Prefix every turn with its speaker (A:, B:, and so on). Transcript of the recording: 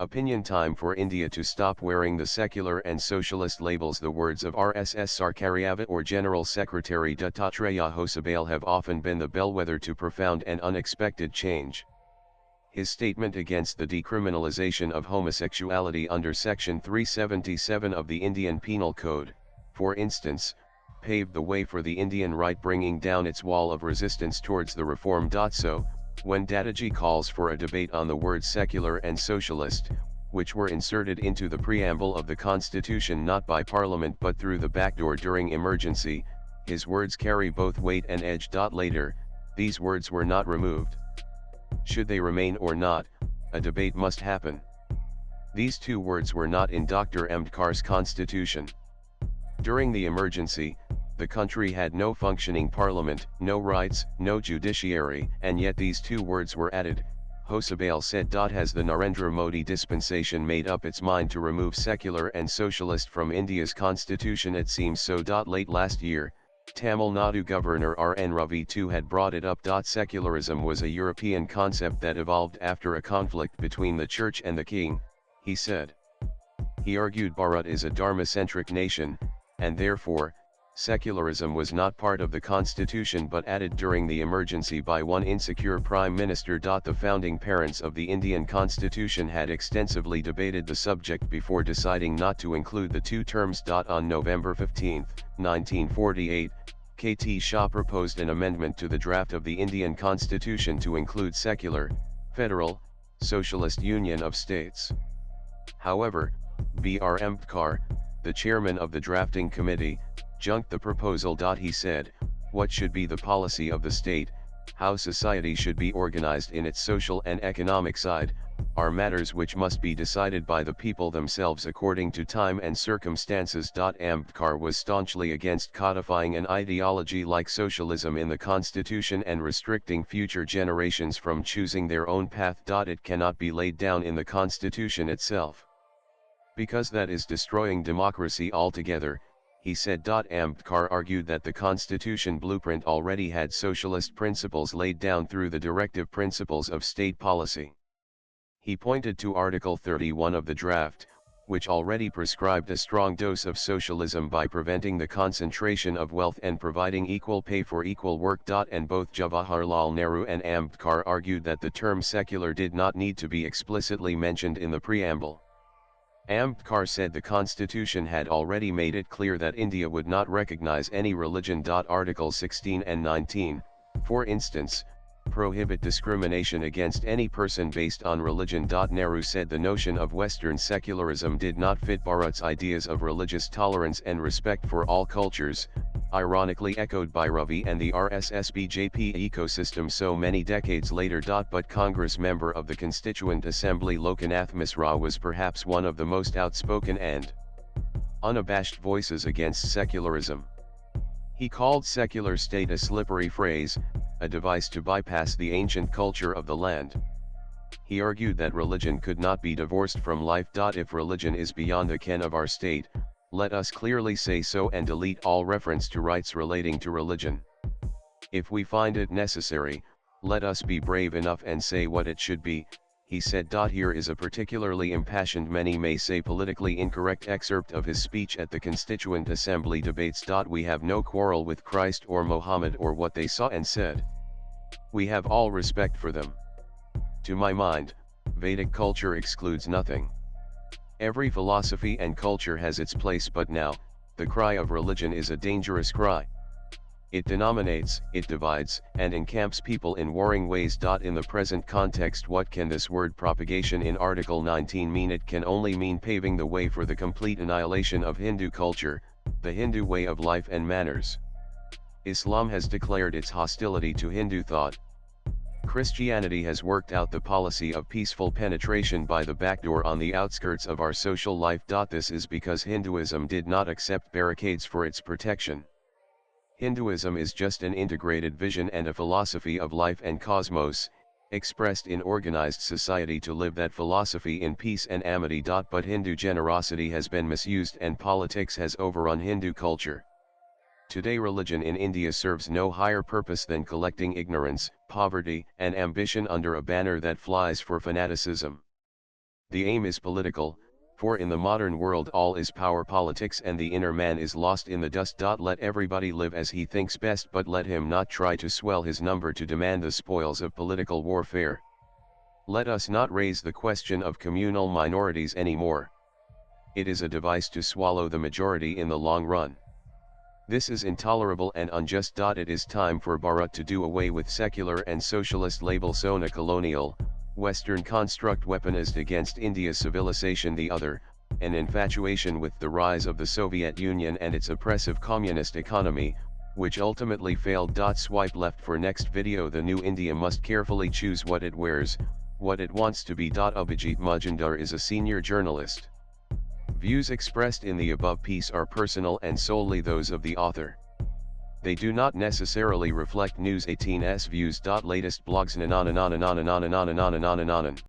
A: Opinion time for India to stop wearing the secular and socialist labels. The words of RSS Sarkaryava or General Secretary Dattatreya Hosabale have often been the bellwether to profound and unexpected change. His statement against the decriminalization of homosexuality under Section 377 of the Indian Penal Code, for instance, paved the way for the Indian right bringing down its wall of resistance towards the reform. So, when Dattaji calls for a debate on the words secular and socialist, which were inserted into the preamble of the constitution not by parliament but through the backdoor during emergency, his words carry both weight and edge. Later, these words were not removed. Should they remain or not, a debate must happen. These two words were not in Dr. Ambedkar's constitution. During the emergency, the country had no functioning parliament, no rights, no judiciary, and yet these two words were added, Hosabale said. Has the Narendra Modi dispensation made up its mind to remove secular and socialist from India's constitution? It seems so. Late last year, Tamil Nadu Governor R.N. Ravi too had brought it up. Secularism was a European concept that evolved after a conflict between the church and the king, he said. He argued Bharat is a dharma-centric nation, and therefore, secularism was not part of the constitution but added during the emergency by one insecure prime minister. The founding parents of the Indian constitution had extensively debated the subject before deciding not to include the two terms. On November 15, 1948, K.T. Shah proposed an amendment to the draft of the Indian constitution to include secular, federal, socialist union of states. However, B.R. Ambedkar, the chairman of the drafting committee, junked the proposal. He said, what should be the policy of the state, how society should be organized in its social and economic side, are matters which must be decided by the people themselves according to time and circumstances. Ambedkar was staunchly against codifying an ideology like socialism in the constitution and restricting future generations from choosing their own path. It cannot be laid down in the constitution itself, because that is destroying democracy altogether, he said. Ambedkar argued that the constitution blueprint already had socialist principles laid down through the directive principles of state policy. He pointed to Article 31 of the draft, which already prescribed a strong dose of socialism by preventing the concentration of wealth and providing equal pay for equal work. And both Jawaharlal Nehru and Ambedkar argued that the term secular did not need to be explicitly mentioned in the preamble. Ambedkar said the constitution had already made it clear that India would not recognize any religion. Articles 16 and 19, for instance, prohibit discrimination against any person based on religion. Nehru said the notion of Western secularism did not fit Bharat's ideas of religious tolerance and respect for all cultures, ironically echoed by Ravi and the RSS-BJP ecosystem so many decades later. But Congress member of the Constituent Assembly Lokanath Misra was perhaps one of the most outspoken and unabashed voices against secularism. He called secular state a slippery phrase, a device to bypass the ancient culture of the land. He argued that religion could not be divorced from life. If religion is beyond the ken of our state, let us clearly say so and delete all reference to rights relating to religion. If we find it necessary, let us be brave enough and say what it should be, he said. Here is a particularly impassioned, many may say politically incorrect excerpt of his speech at the Constituent Assembly debates. We have no quarrel with Christ or Mohammed or what they saw and said. We have all respect for them. To my mind, Vedic culture excludes nothing. Every philosophy and culture has its place, but now, the cry of religion is a dangerous cry. It denominates, it divides, and encamps people in warring ways. In the present context, what can this word propagation in Article 19 mean? It can only mean paving the way for the complete annihilation of Hindu culture, the Hindu way of life and manners. Islam has declared its hostility to Hindu thought. Christianity has worked out the policy of peaceful penetration by the back door on the outskirts of our social life. This is because Hinduism did not accept barricades for its protection. Hinduism is just an integrated vision and a philosophy of life and cosmos, expressed in organized society to live that philosophy in peace and amity. But Hindu generosity has been misused and politics has overrun Hindu culture. Today religion in India serves no higher purpose than collecting ignorance, poverty, and ambition under a banner that flies for fanaticism. The aim is political, for in the modern world all is power politics and the inner man is lost in the dust. Let everybody live as he thinks best, but let him not try to swell his number to demand the spoils of political warfare. Let us not raise the question of communal minorities anymore. It is a device to swallow the majority in the long run. This is intolerable and unjust. It is time for Bharat to do away with secular and socialist labels. So a colonial, Western construct weaponized against India's civilization. The other, an infatuation with the rise of the Soviet Union and its oppressive communist economy, which ultimately failed. Swipe left for next video. The new India must carefully choose what it wears, what it wants to be. Abhijit Majumdar is a senior journalist. Views expressed in the above piece are personal and solely those of the author. They do not necessarily reflect News 18's views. Latest blogs.